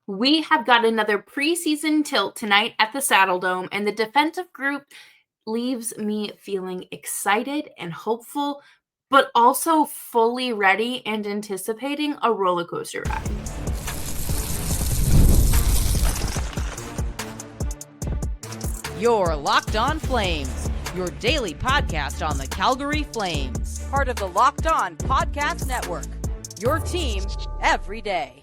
We have got another preseason tilt tonight at the Saddledome, and the defensive group leaves me feeling excited and hopeful, but also fully ready and anticipating a roller coaster ride. You're Locked On Flames, your daily podcast on the Calgary Flames. Part of the Locked On Podcast Network, your team every day.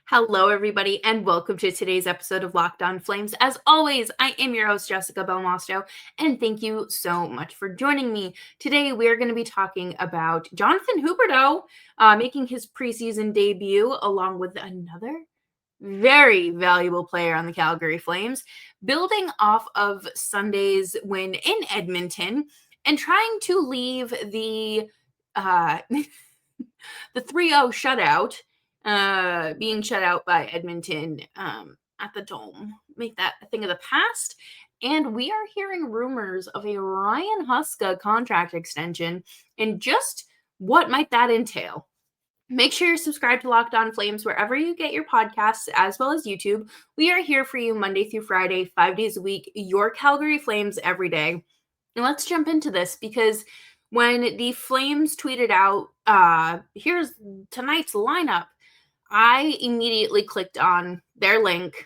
Hello, everybody, and welcome to today's episode of Locked On Flames. As always, I am your host, Jessica Belmosto, and thank you so much for joining me. Today, we're going to be talking about Jonathan Huberdeau making his preseason debut, along with another very valuable player on the Calgary Flames, building off of Sunday's win in Edmonton and trying to leave the the 3-0 shutout, being shut out by Edmonton at the Dome. Make that a thing of the past. And we are hearing rumors of a Ryan Huska contract extension, and just what might that entail? Make sure you're subscribed to Locked On Flames wherever you get your podcasts, as well as YouTube. We are here for you Monday through Friday, 5 days a week, your Calgary Flames every day. And let's jump into this, because when the Flames tweeted out, here's tonight's lineup, I immediately clicked on their link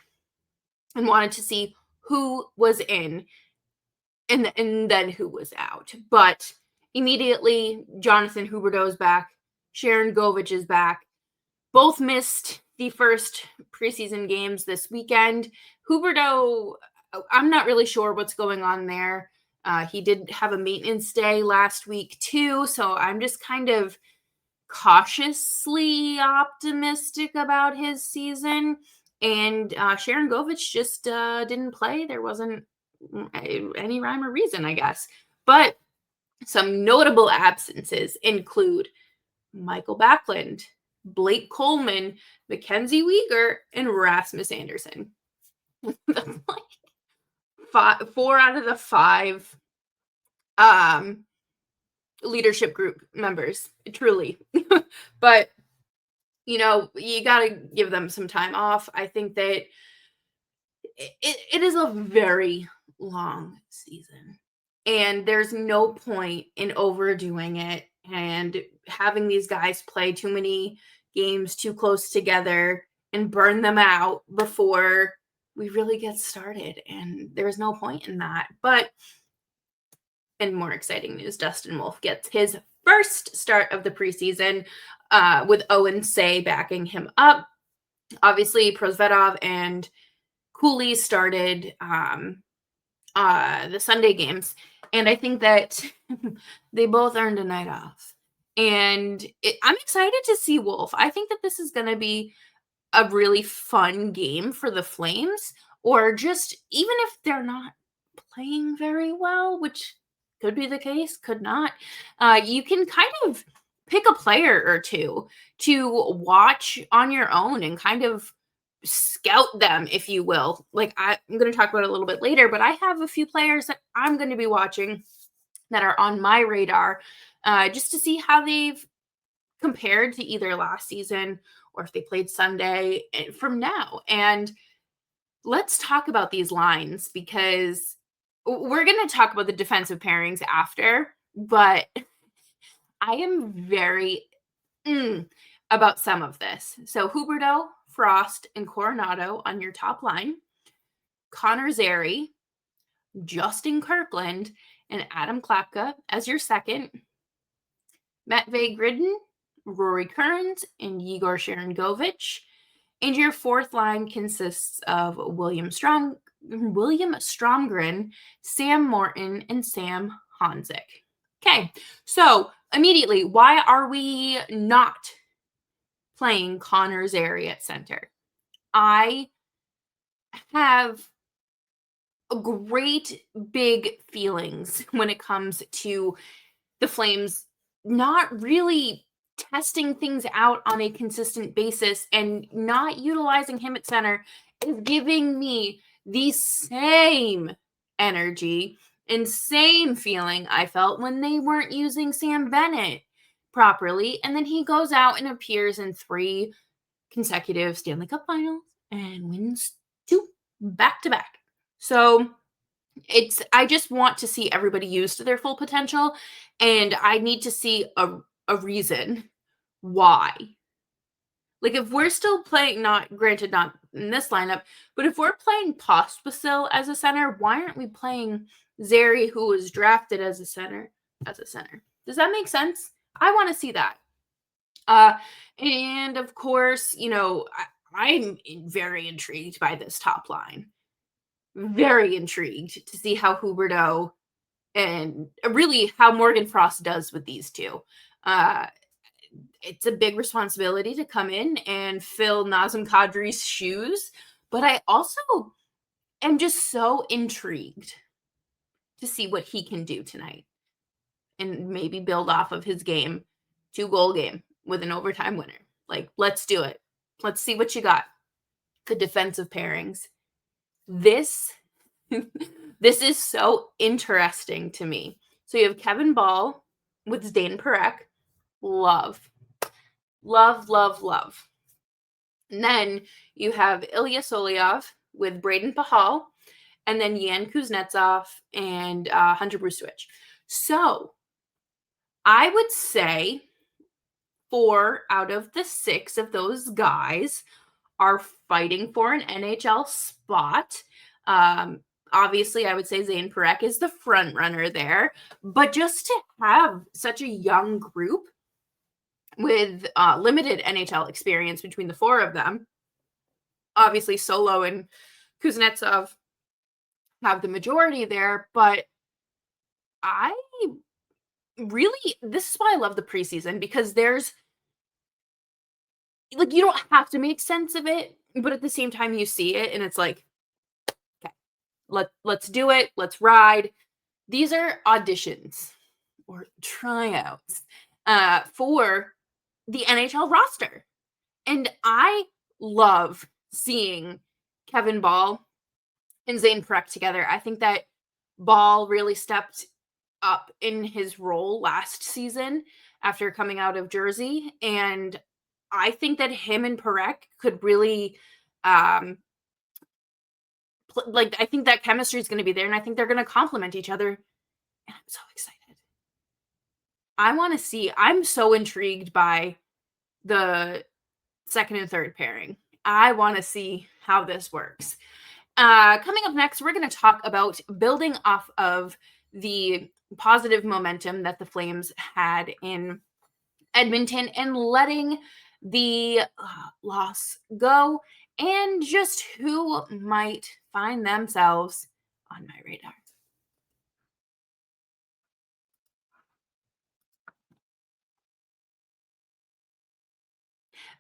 and wanted to see who was in and then who was out. But immediately, Jonathan Huberdeau is back. Sharangovich is back. Both missed the first preseason games this weekend. Huberdeau, I'm not really sure what's going on there. He did have a maintenance day last week too, so I'm just kind of cautiously optimistic about his season. And Sharangovich just didn't play. There wasn't any rhyme or reason, I guess. But some notable absences include Mikael Backlund, Blake Coleman, Mackenzie Weegar, and Rasmus Andersson. Four out of the five leadership group members, truly. But, you got to give them some time off. I think that it is a very long season, and there's no point in overdoing it and having these guys play too many games too close together and burn them out before we really get started. And there's no point in that. But in more exciting news, Dustin Wolf gets his first start of the preseason with Owen Say backing him up. Obviously, Prosvetov and Cooley started the Sunday games, and I think that they both earned a night off. And I'm excited to see Wolf. I think that this is going to be a really fun game for the Flames, or just even if they're not playing very well, which could be the case, could not. You can kind of pick a player or two to watch on your own and kind of scout them, if you will. Like, I'm going to talk about it a little bit later, but I have a few players that I'm going to be watching that are on my radar, just to see how they've compared to either last season or if they played Sunday from now. And let's talk about these lines, because we're going to talk about the defensive pairings after, but I am very about some of this. So Huberdeau, Frost, and Coronado on your top line, Connor Zary, Justin Kirkland, and Adam Klapka as your second, Matvei Gridin, Rory Kearns, and Yegor Sharangovich. And your fourth line consists of William Stromgren, Sam Morton, and Sam Honzik. Okay, so immediately, why are we not playing Connor Zary at center? I have great big feelings when it comes to the Flames not really testing things out on a consistent basis, and not utilizing him at center is giving me the same energy and same feeling I felt when they weren't using Sam Bennett properly. And then he goes out and appears in 3 consecutive Stanley Cup finals and wins 2 back-to-back. So I just want to see everybody used to their full potential, and I need to see a reason why. Like, if we're still playing, not granted, not in this lineup, but if we're playing Pospisil as a center, why aren't we playing Zary, who was drafted as a center, Does that make sense? I want to see that. And of course, I'm very intrigued by this top line. Very intrigued to see how Huberdeau and really how Morgan Frost does with these two. It's a big responsibility to come in and fill Nazem Kadri's shoes, but I also am just so intrigued to see what he can do tonight and maybe build off of his game, 2-goal game with an overtime winner. Like, let's do it. Let's see what you got. The defensive pairings. This is so interesting to me. So you have Kevin Ball with Zayne Parekh. Love. And then you have Ilya Solyov with Braden Pahal, and then Yan Kuznetsov and Hunter Brustowicz. So I would say 4 out of the 6 of those guys are fighting for an NHL spot. Obviously, I would say Zayne Parekh is the front runner there, but just to have such a young group with limited NHL experience between the 4 of them, obviously Solo and Kuznetsov have the majority there, but this is why I love the preseason, because there's, like, you don't have to make sense of it, but at the same time you see it and it's like, okay, let's do it. Let's ride. These are auditions or tryouts for the NHL roster. And I love seeing Kevin Ball and Zayne Parekh together. I think that Ball really stepped up in his role last season after coming out of Jersey, and I think that him and Parekh could really I think that chemistry is going to be there, and I think they're going to complement each other, and I'm so excited. I want to see. I'm so intrigued by the second and third pairing. I want to see how this works. Coming up next, we're going to talk about building off of the positive momentum that the Flames had in Edmonton and letting the loss go, and just who might find themselves on my radar.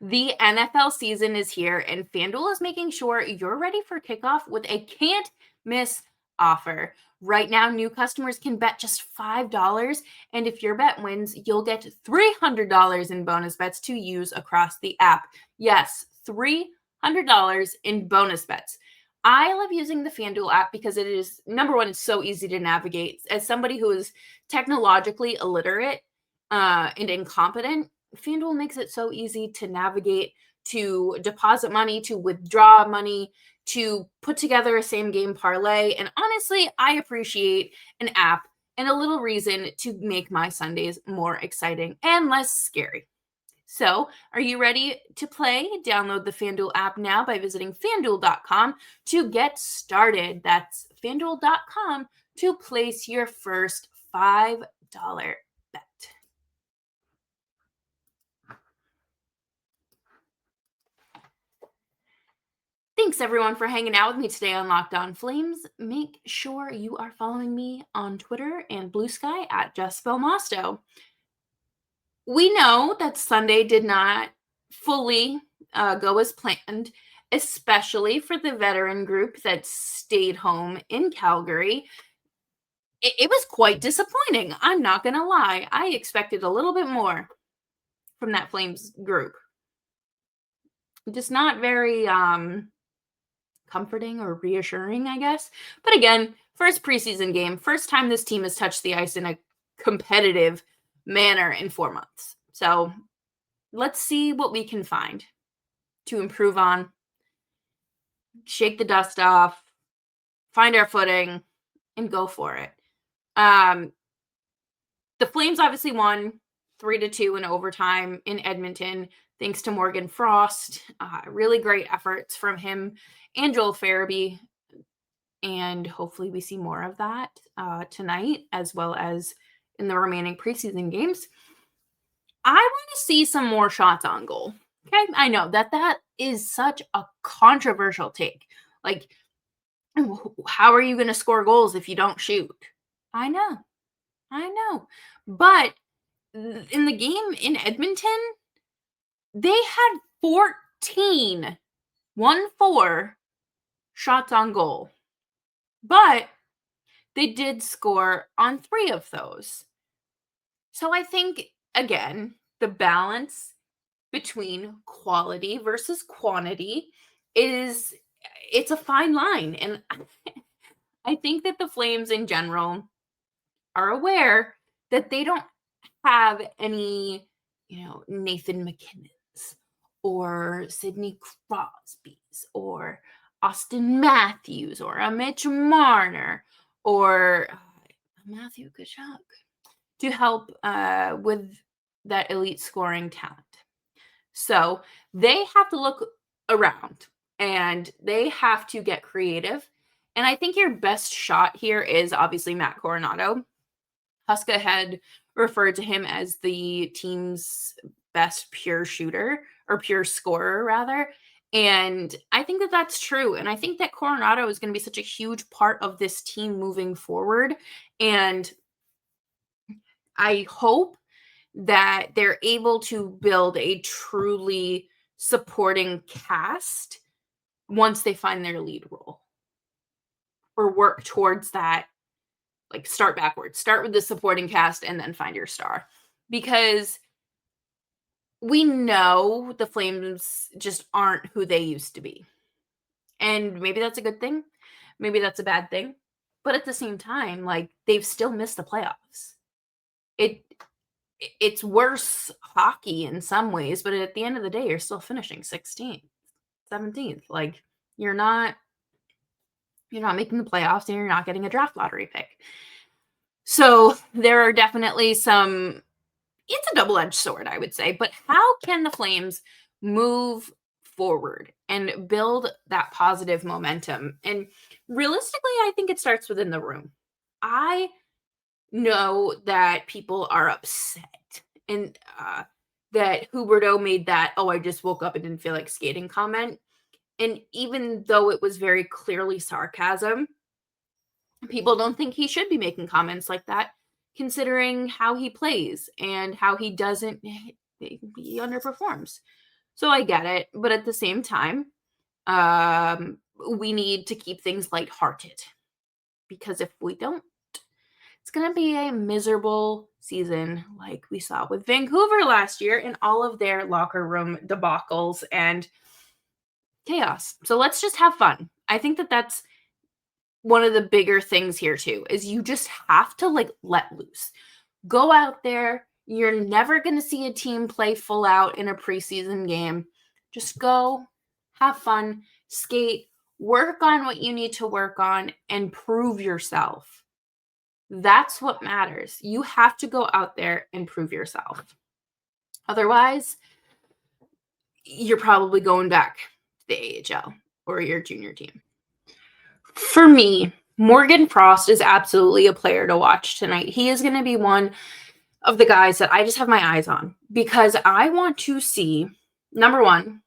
The NFL season is here, and FanDuel is making sure you're ready for kickoff with a can't-miss offer. Right now, new customers can bet just $5, and if your bet wins, you'll get $300 in bonus bets to use across the app. Yes, $300 in bonus bets. I love using the FanDuel app because it is, number one, it's so easy to navigate. As somebody who is technologically illiterate and incompetent, FanDuel makes it so easy to navigate, to deposit money, to withdraw money, to put together a same game parlay. And honestly, I appreciate an app and a little reason to make my Sundays more exciting and less scary. So, are you ready to play? Download the FanDuel app now by visiting FanDuel.com to get started. That's FanDuel.com to place your first $5 bet. Thanks, everyone, for hanging out with me today on Locked On Flames. Make sure you are following me on Twitter and Blue Sky at Jess Belmosto. We know that Sunday did not fully go as planned, especially for the veteran group that stayed home in Calgary. It was quite disappointing. I'm not going to lie. I expected a little bit more from that Flames group. Just not very comforting or reassuring, I guess. But again, first preseason game, first time this team has touched the ice in a competitive manner in 4 months. So let's see what we can find. to improve on, shake the dust off, find our footing, and go for it. The Flames obviously won 3-2 in overtime in Edmonton, thanks to Morgan Frost. Really great efforts from him and Joel Farabee. And hopefully we see more of that tonight, as well as in the remaining preseason games. I want to see some more shots on goal. Okay, I know that is such a controversial take. Like, how are you going to score goals if you don't shoot? I know. But in the game in Edmonton, they had 14 shots on goal. But they did score on 3 of those. So I think, again, the balance between quality versus quantity it's a fine line. And I think that the Flames in general are aware that they don't have any, Nathan McKinnons or Sidney Crosbys or Austin Matthews or a Mitch Marner or Matthew Tkachuk to help with that elite scoring talent. So they have to look around and they have to get creative. And I think your best shot here is obviously Matt Coronato. Huska had referred to him as the team's best pure shooter, or pure scorer rather. And I think that that's true. And I think that Coronato is going to be such a huge part of this team moving forward. And I hope that they're able to build a truly supporting cast once they find their lead role, or work towards that. Like, start backwards. Start with the supporting cast and then find your star. Because we know the Flames just aren't who they used to be. And maybe that's a good thing. Maybe that's a bad thing. But at the same time, like, they've still missed the playoffs. It's worse hockey in some ways, but at the end of the day, you're still finishing 16th, 17th. Like, you're not making the playoffs and you're not getting a draft lottery pick. So there are definitely it's a double-edged sword, I would say. But how can the Flames move forward and build that positive momentum? And realistically, I think it starts within the room. I know that people are upset and that Huberdeau made that, I just woke up and didn't feel like skating comment. And even though it was very clearly sarcasm, people don't think he should be making comments like that, considering how he plays and how he underperforms. So I get it. But at the same time, we need to keep things lighthearted, because if we don't, it's going to be a miserable season like we saw with Vancouver last year in all of their locker room debacles and chaos. So let's just have fun. I think that that's one of the bigger things here too, is you just have to let loose. Go out there. You're never going to see a team play full out in a preseason game. Just go, have fun, skate, work on what you need to work on, and prove yourself. That's what matters. You have to go out there and prove yourself. Otherwise, you're probably going back to the AHL or your junior team. For me, Morgan Frost is absolutely a player to watch tonight. He is going to be one of the guys that I just have my eyes on, because I want to see, number one,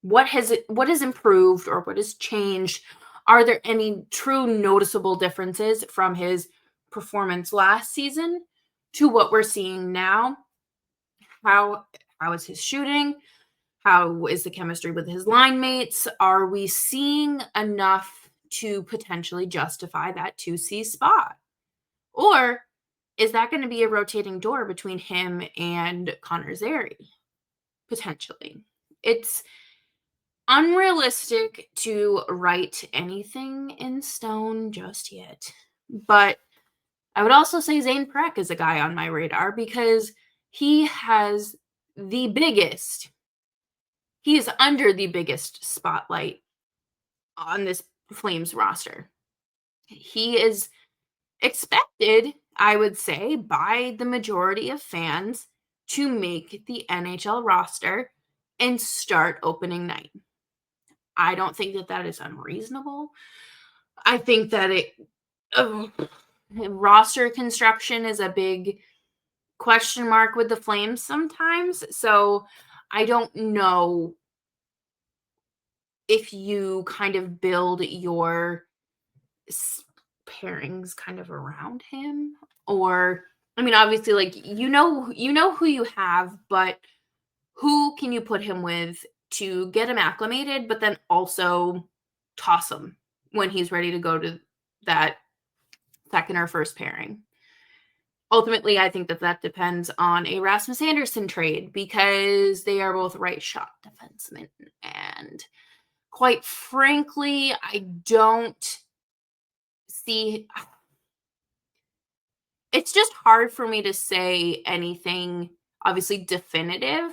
what has improved or what has changed. Are there any true noticeable differences from his performance last season to what we're seeing now? How is his shooting? How is the chemistry with his line mates? Are we seeing enough to potentially justify that 2C spot? Or is that going to be a rotating door between him and Connor Zary? Potentially. It's unrealistic to write anything in stone just yet. But I would also say Zayne Parekh is a guy on my radar, because he has the biggest he is under the biggest spotlight on this Flames roster. He is expected, I would say, by the majority of fans to make the NHL roster and start opening night. I don't think that that is unreasonable. I think that roster construction is a big question mark with the Flames sometimes. So I don't know if you kind of build your pairings kind of around him, or I mean, obviously, like you know who you have, but who can you put him with to get him acclimated, but then also toss him when he's ready to go to that second or first pairing. Ultimately, I think that that depends on a Rasmus Andersson trade because they are both right shot defensemen. And quite frankly, I don't see. It's just hard for me to say anything obviously definitive,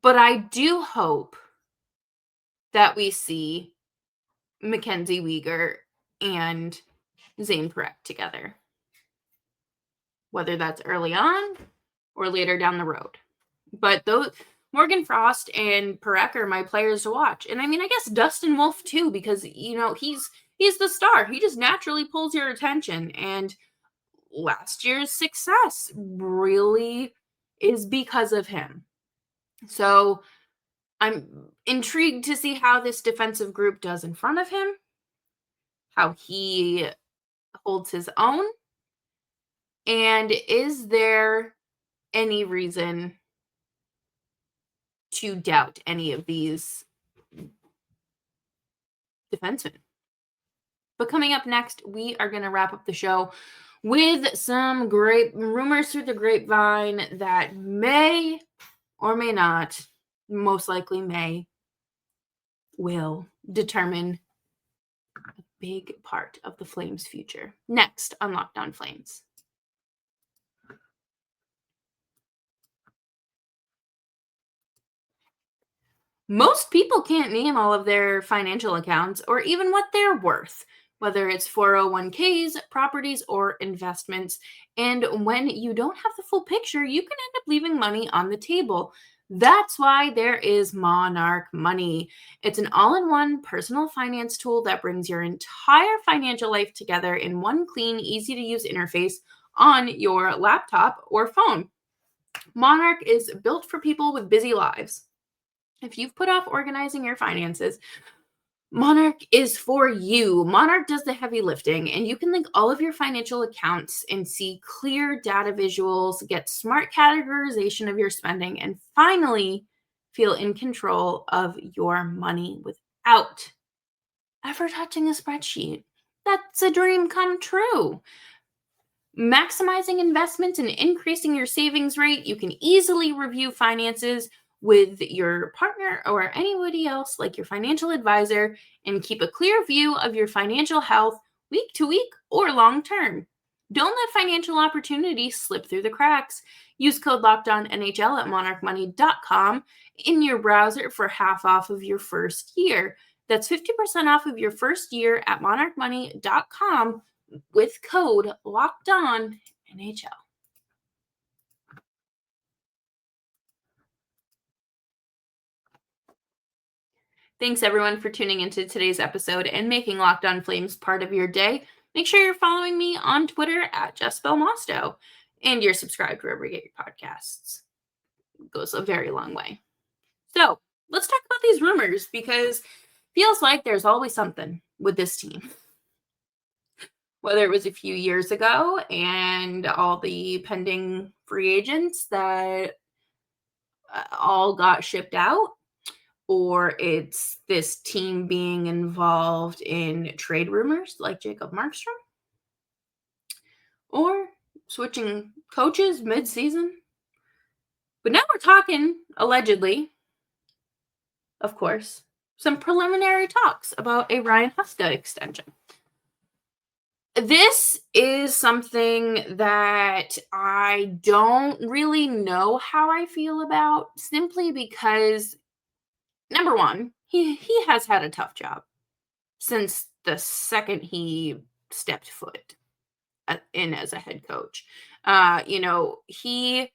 but I do hope that we see Mackenzie Weegar and Zayne Parekh together, whether that's early on or later down the road. But those Morgan Frost and Parekh are my players to watch. And I mean, I guess Dustin Wolf too, because he's the star. He just naturally pulls your attention. And last year's success really is because of him. So I'm intrigued to see how this defensive group does in front of him, how he holds his own, and is there any reason to doubt any of these defensemen? But coming up next, we are going to wrap up the show with some great rumors through the grapevine that may or may not, most likely will determine a big part of the Flames' future. Next on Locked On Flames. Most people can't name all of their financial accounts or even what they're worth, whether it's 401ks, properties, or investments. And when you don't have the full picture, you can end up leaving money on the table. That's why there is Monarch Money. It's an all-in-one personal finance tool that brings your entire financial life together in one clean, easy-to-use interface on your laptop or phone. Monarch is built for people with busy lives. If you've put off organizing your finances, Monarch is for you. Monarch does the heavy lifting, and you can link all of your financial accounts and see clear data visuals, get smart categorization of your spending, and finally feel in control of your money without ever touching a spreadsheet. That's a dream come true. Maximizing investments and increasing your savings rate, you can easily review finances with your partner or anybody else like your financial advisor and keep a clear view of your financial health week to week or long term. Don't let financial opportunities slip through the cracks. Use code LOCKEDONNHL at monarchmoney.com in your browser for half off of your first year. That's 50% off of your first year at monarchmoney.com with code LOCKEDONNHL. Thanks everyone for tuning into today's episode and making Locked On Flames part of your day. Make sure you're following me on Twitter at JessBelmosto and you're subscribed wherever you get your podcasts. It goes a very long way. So let's talk about these rumors because it feels like there's always something with this team. Whether it was a few years ago and all the pending free agents that all got shipped out, or it's this team being involved in trade rumors like Jacob Markstrom, or switching coaches mid-season. But now we're talking, allegedly, of course, some preliminary talks about a Ryan Huska extension. This is something that I don't really know how I feel about, simply because number one, he has had a tough job since the second he stepped foot in as a head coach. He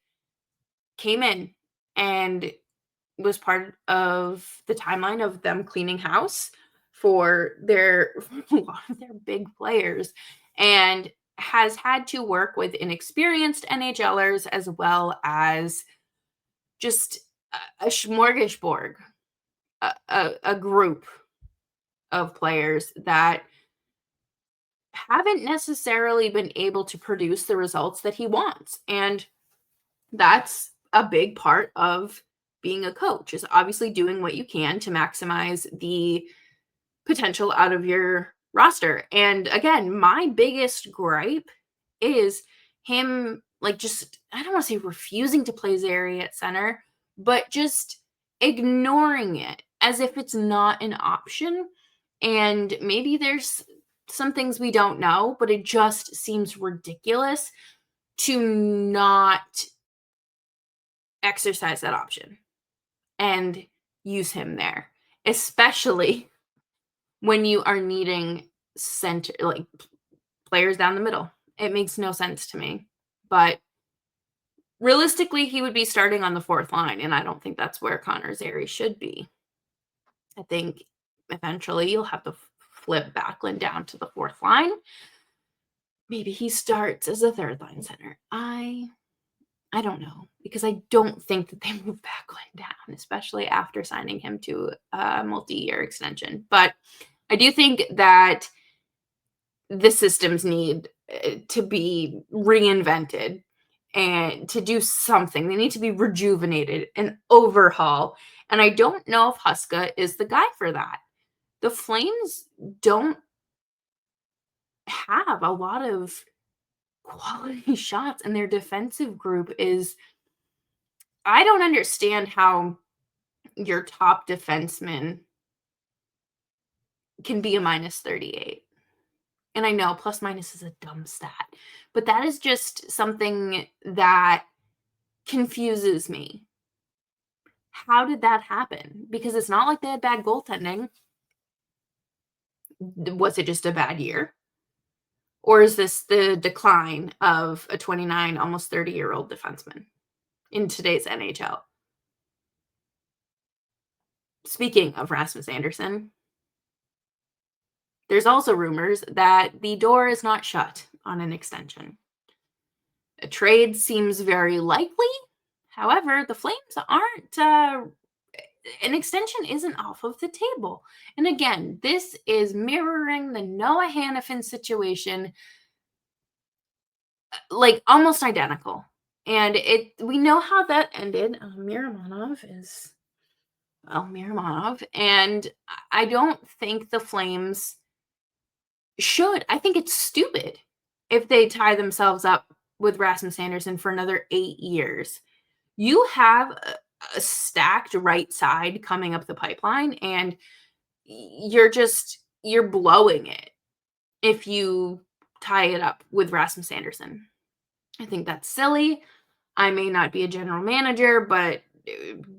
came in and was part of the timeline of them cleaning house for a lot of their big players, and has had to work with inexperienced NHLers as well as just a smorgasbord, a group of players that haven't necessarily been able to produce the results that he wants. And that's a big part of being a coach, is obviously doing what you can to maximize the potential out of your roster. And again, my biggest gripe is him, like, just, I don't want to say refusing to play Zary at center, but just ignoring it as if it's not an option. And maybe there's some things we don't know, but it just seems ridiculous to not exercise that option and use him there, especially when you are needing center, like, players down the middle. It makes no sense to me. But realistically, he would be starting on the fourth line, and I don't think that's where Connor Zary should be. I think eventually you'll have to flip Backlund down to the fourth line. Maybe he starts as a third line center. I don't know, because I don't think that they move Backlund down, especially after signing him to a multi-year extension. But I do think that the systems need to be reinvented and to do something. They need to be rejuvenated and overhaul. And I don't know if Huska is the guy for that. The Flames don't have a lot of quality shots, and their defensive group is, I don't understand how your top defenseman can be a minus 38. And I know plus minus is a dumb stat, but that is just something that confuses me. How did that happen? Because it's not like they had bad goaltending. Was it just a bad year? Or is this the decline of a 29, almost 30-year-old defenseman in today's NHL? Speaking of Rasmus Andersson, there's also rumors that the door is not shut on an extension. A trade seems very likely. However, the Flames aren't, an extension isn't off of the table. And again, this is mirroring the Noah Hanifin situation, like almost identical. And we know how that ended. Miromanov. And I don't think the Flames should. I think it's stupid if they tie themselves up with Rasmus Andersson for another 8 years. You have a stacked right side coming up the pipeline, and you're blowing it if you tie it up with Rasmus Andersson. I think that's silly. I may not be a general manager, but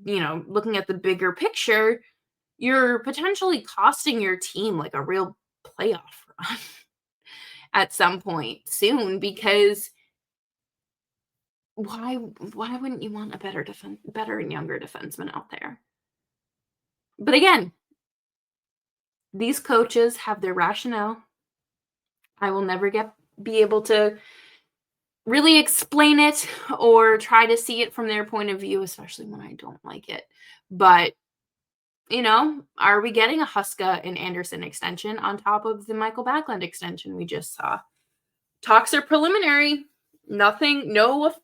looking at the bigger picture, you're potentially costing your team like a real playoff run at some point soon, because why wouldn't you want a better and younger defenseman out there? But again, these coaches have their rationale. I will never be able to really explain it or try to see it from their point of view, especially when I don't like it. But, are we getting a Huska and Andersson extension on top of the Mikael Backlund extension we just saw? Talks are preliminary. No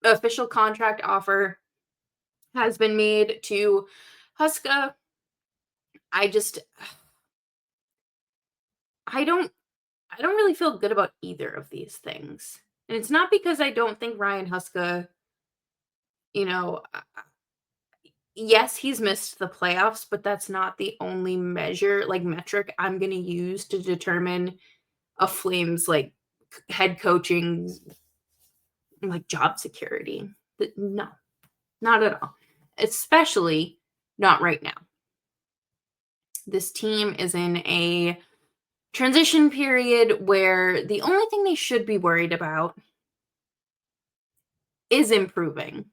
official contract offer has been made to Huska. I don't really feel good about either of these things. And it's not because I don't think Ryan Huska, yes, he's missed the playoffs, but that's not the only metric I'm going to use to determine a Flames head coaching job security. No, not at all. Especially not right now. This team is in a transition period where the only thing they should be worried about is improving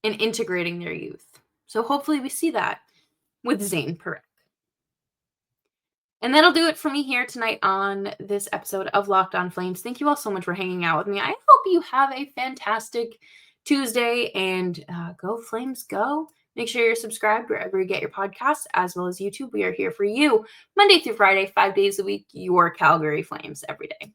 and integrating their youth. So hopefully we see that with Zayne Parekh. And that'll do it for me here tonight on this episode of Locked On Flames. Thank you all so much for hanging out with me. I hope you have a fantastic Tuesday, and go Flames, go. Make sure you're subscribed wherever you get your podcasts, as well as YouTube. We are here for you Monday through Friday, 5 days a week, your Calgary Flames every day.